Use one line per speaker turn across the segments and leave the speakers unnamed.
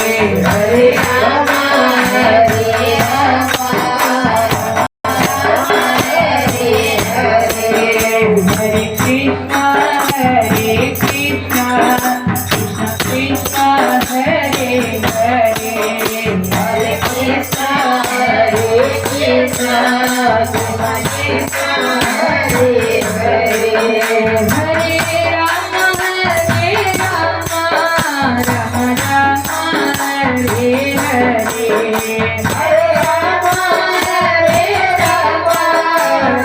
Hare Ram Hare Ram Hare Krishna Krishna Krishna Hare Hare Hare Krishna Krishna Hare Hare Hare Ram Ram Ram Hare Hare Hare Ram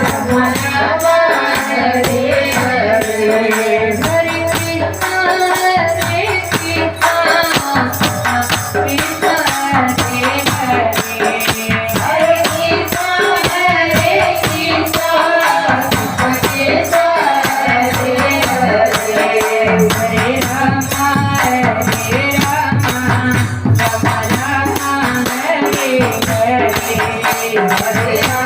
Ram Ram Hare Hare Hare Krishna Krishna Hare Hare Hare Krishna Krishna Hare Hare Hare Ram Ram Ram Hare Hare Hare Ram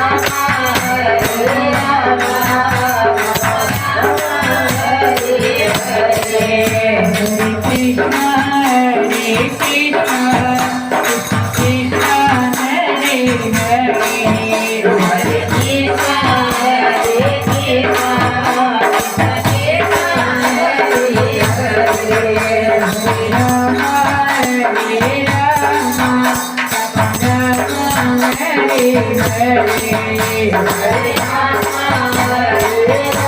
Hare